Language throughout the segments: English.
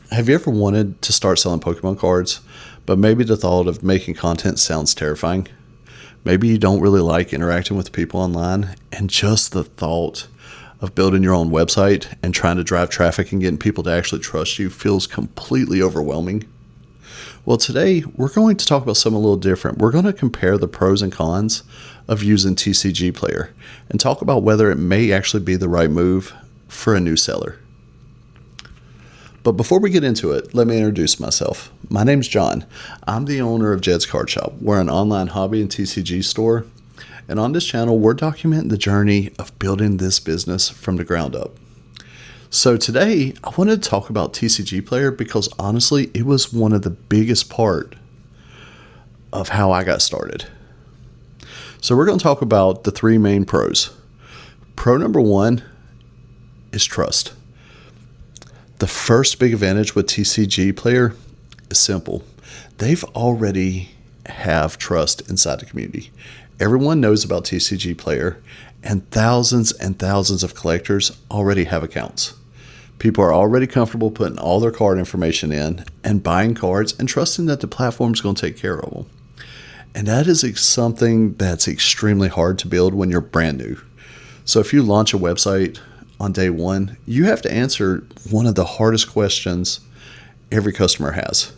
Have you ever wanted to start selling Pokemon cards, but maybe the thought of making content sounds terrifying? Maybe you don't really like interacting with people online, and just the thought of building your own website and trying to drive traffic and getting people to actually trust you feels completely overwhelming. Well, today we're going to talk about something a little different. We're going to compare the pros and cons of using TCGplayer and talk about whether it may actually be the right move for a new seller. But before we get into it, let me introduce myself. My name's John. I'm the owner of Jed's Card Shop. We're an online hobby and TCG store. And on this channel, we're documenting the journey of building this business from the ground up. So today, I wanted to talk about TCGplayer because honestly, it was one of the biggest part of how I got started. So we're going to talk about the three main pros. Pro number one is trust. The first big advantage with TCGplayer is simple. They've already have trust inside the community. Everyone knows about TCGplayer, and thousands of collectors already have accounts. People are already comfortable putting all their card information in and buying cards and trusting that the platform is going to take care of them. And that is something that's extremely hard to build when you're brand new. So if you launch a website on day one, you have to answer one of the hardest questions every customer has.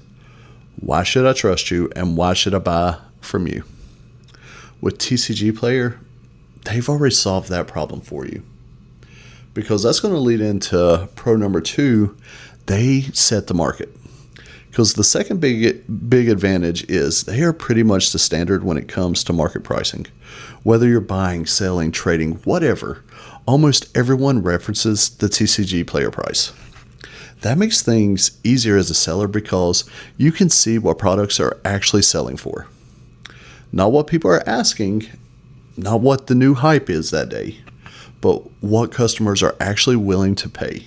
Why should I trust you, and why should I buy from you? With TCGplayer, they've already solved that problem for you. Because that's going to lead into pro number two, they set the market. Because the second big advantage is they are pretty much the standard when it comes to market pricing. Whether you're buying, selling, trading, whatever, almost everyone references the TCGplayer price. That makes things easier as a seller because you can see what products are actually selling for. Not what people are asking, not what the new hype is that day, but what customers are actually willing to pay.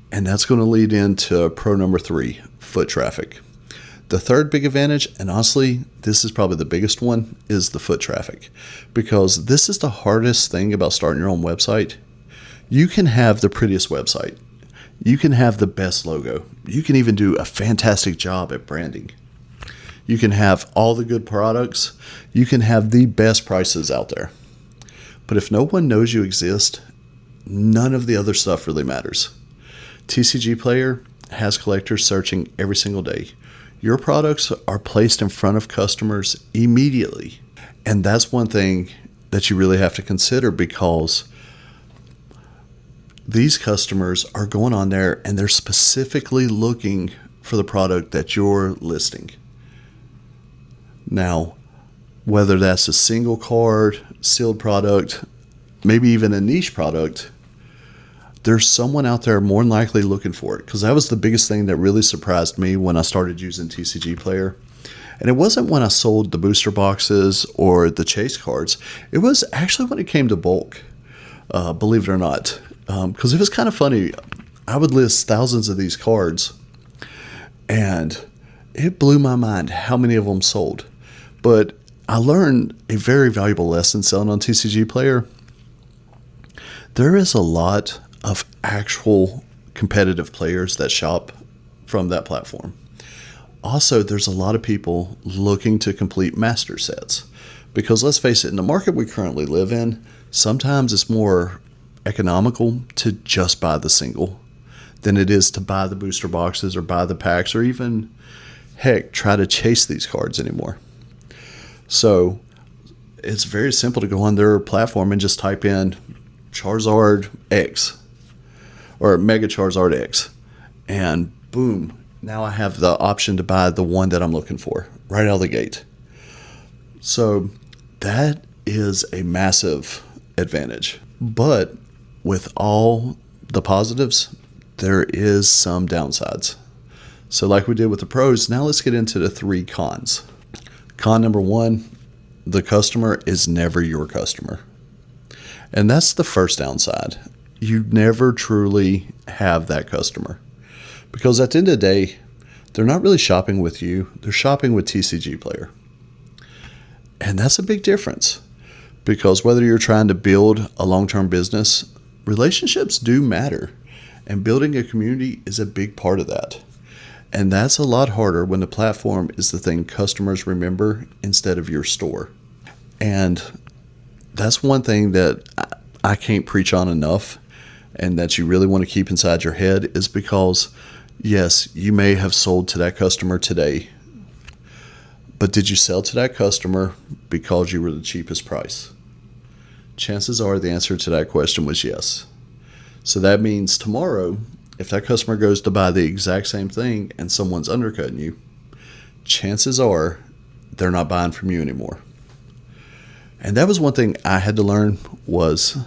And that's going to lead into pro number three, foot traffic. The third big advantage, and honestly, this is probably the biggest one, is the foot traffic. Because this is the hardest thing about starting your own website. You can have the prettiest website. You can have the best logo. You can even do a fantastic job at branding. You can have all the good products. You can have the best prices out there. But if no one knows you exist, none of the other stuff really matters. TCGplayer has collectors searching every single day. Your products are placed in front of customers immediately. And that's one thing that you really have to consider because these customers are going on there and they're specifically looking for the product that you're listing. Now, whether that's a single card, sealed product, maybe even a niche product, there's someone out there more than likely looking for it. Because that was the biggest thing that really surprised me when I started using TCGplayer. And it wasn't when I sold the booster boxes or the chase cards. It was actually when it came to bulk, believe it or not. Because it was kind of funny. I would list thousands of these cards, and it blew my mind how many of them sold. But I learned a very valuable lesson selling on TCGplayer. There is a lot of actual competitive players that shop from that platform. Also, there's a lot of people looking to complete master sets. Because let's face it, in the market we currently live in, sometimes it's more economical to just buy the single than it is to buy the booster boxes or buy the packs or even, heck, try to chase these cards anymore. So it's very simple to go on their platform and just type in Charizard X or Mega Charizard X, and boom, now I have the option to buy the one that I'm looking for right out of the gate. So that is a massive advantage. But with all the positives, there is some downsides. So like we did with the pros, now let's get into the three cons. Con number one, the customer is never your customer. And that's the first downside. You never truly have that customer. Because at the end of the day, they're not really shopping with you. They're shopping with TCGplayer. And that's a big difference. Because whether you're trying to build a long-term business, relationships do matter. And building a community is a big part of that. And that's a lot harder when the platform is the thing customers remember instead of your store. And that's one thing that I can't preach on enough, and that you really want to keep inside your head, is because, yes, you may have sold to that customer today, but did you sell to that customer because you were the cheapest price? Chances are the answer to that question was yes. So that means tomorrow, if that customer goes to buy the exact same thing and someone's undercutting you, chances are they're not buying from you anymore. And that was one thing I had to learn, was,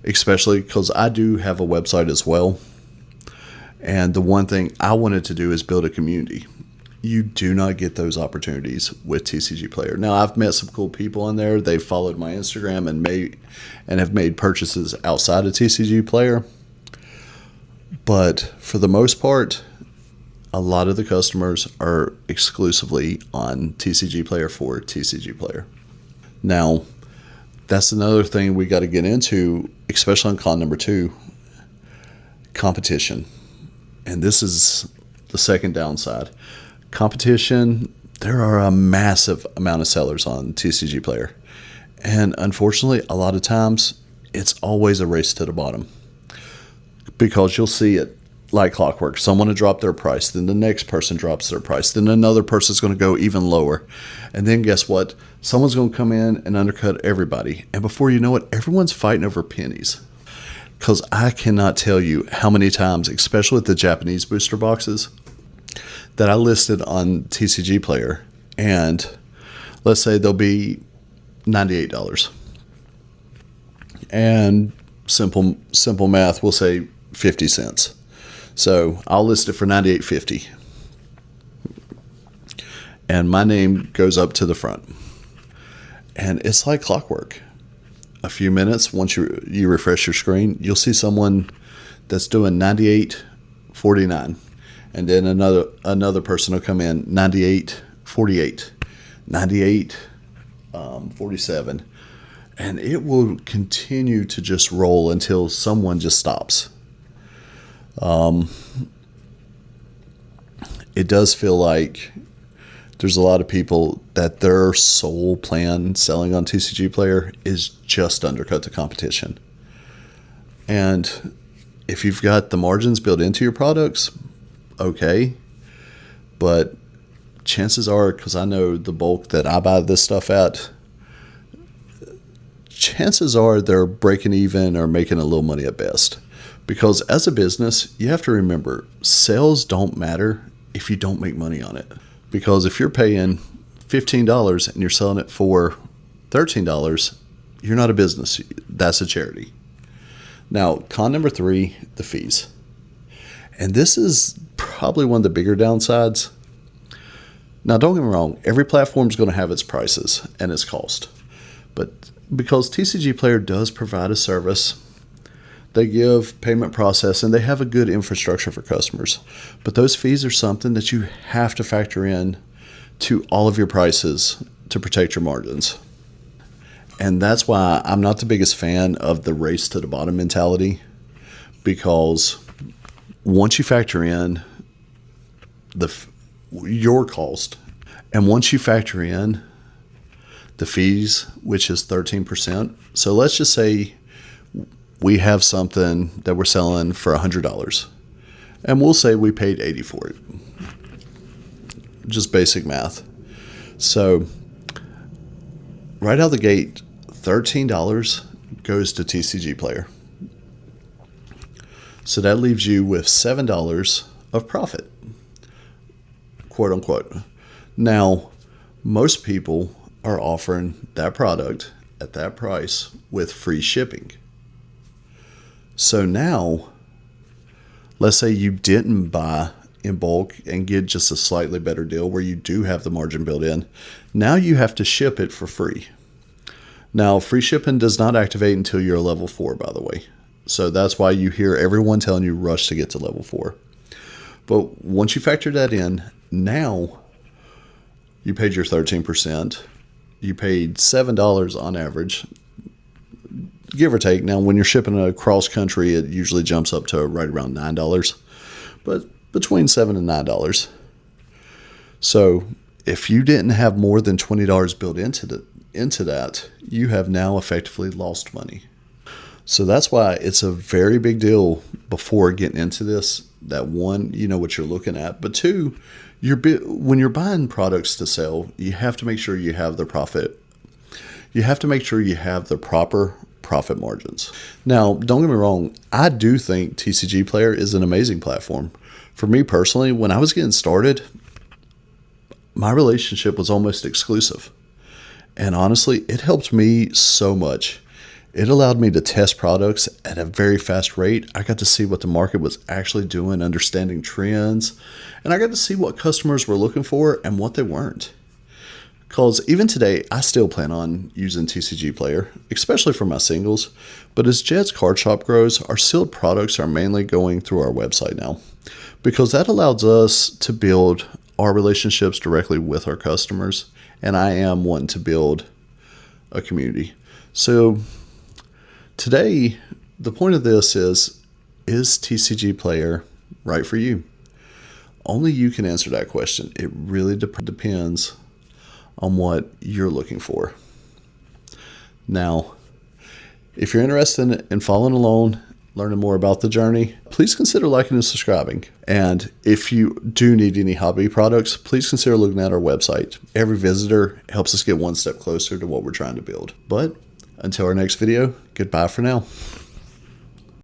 especially because I do have a website as well. And the one thing I wanted to do is build a community. You do not get those opportunities with TCGplayer. Now, I've met some cool people on there. They've followed my Instagram and have made purchases outside of TCGplayer. But for the most part, a lot of the customers are exclusively on TCGplayer for TCGplayer. Now, that's another thing we got to get into, especially on con number 2, competition. And this is the second downside. Competition, there are a massive amount of sellers on TCGplayer. And unfortunately, a lot of times, it's always a race to the bottom. Because you'll see it like clockwork. Someone will drop their price, then the next person drops their price, then another person's going to go even lower. And then guess what? Someone's going to come in and undercut everybody. And before you know it, everyone's fighting over pennies. Because I cannot tell you how many times, especially with the Japanese booster boxes, that I listed on TCGplayer, and let's say they'll be $98. And simple math, we'll say 50 cents. So I'll list it for $98.50. And my name goes up to the front. And it's like clockwork. A few minutes, once you refresh your screen, you'll see someone that's doing $98.49. And then another person will come in, $98.48, $98.47. And it will continue to just roll until someone just stops. It does feel like there's a lot of people that their sole plan selling on TCGplayer is just undercut the competition. And if you've got the margins built into your products, okay. But chances are, because I know the bulk that I buy this stuff at, chances are they're breaking even or making a little money at best. Because as a business, you have to remember, sales don't matter if you don't make money on it. Because if you're paying $15 and you're selling it for $13, you're not a business. That's a charity. Now, con number 3, the fees. And this is probably one of the bigger downsides. Now, don't get me wrong. Every platform is going to have its prices and its cost. But because TCGplayer does provide a service, they give payment process, and they have a good infrastructure for customers. But those fees are something that you have to factor in to all of your prices to protect your margins. And that's why I'm not the biggest fan of the race to the bottom mentality, because once you factor in your cost, and once you factor in the fees, which is 13%. So let's just say we have something that we're selling for $100, and we'll say we paid $80 for it. Just basic math. So right out the gate, $13 goes to TCGplayer. So that leaves you with $7 of profit, quote unquote. Now, most people are offering that product at that price with free shipping. So now, let's say you didn't buy in bulk and get just a slightly better deal where you do have the margin built in. Now you have to ship it for free. Now, free shipping does not activate until you're level 4, by the way. So that's why you hear everyone telling you rush to get to level 4. But once you factor that in, now you paid your 13%. You paid $7 on average, give or take. Now, when you're shipping across country, it usually jumps up to right around $9. But between $7 and $9. So if you didn't have more than $20 built into that, you have now effectively lost money. So that's why it's a very big deal before getting into this, that one, you know what you're looking at, but two, when you're buying products to sell, you have to make sure you have the profit. You have to make sure you have the proper profit margins. Now, don't get me wrong, I do think TCGplayer is an amazing platform. For me personally, when I was getting started, my relationship was almost exclusive. And honestly, it helped me so much. It allowed me to test products at a very fast rate. I got to see what the market was actually doing, understanding trends, and I got to see what customers were looking for and what they weren't. Because even today, I still plan on using TCGplayer, especially for my singles. But as Jed's Card Shop grows, our sealed products are mainly going through our website now, because that allows us to build our relationships directly with our customers. And I am wanting to build a community. So today, the point of this is TCGplayer right for you? Only you can answer that question. It really depends on what you're looking for. Now, if you're interested in following along, learning more about the journey, please consider liking and subscribing. And if you do need any hobby products, please consider looking at our website. Every visitor helps us get one step closer to what we're trying to build. But until our next video, goodbye for now.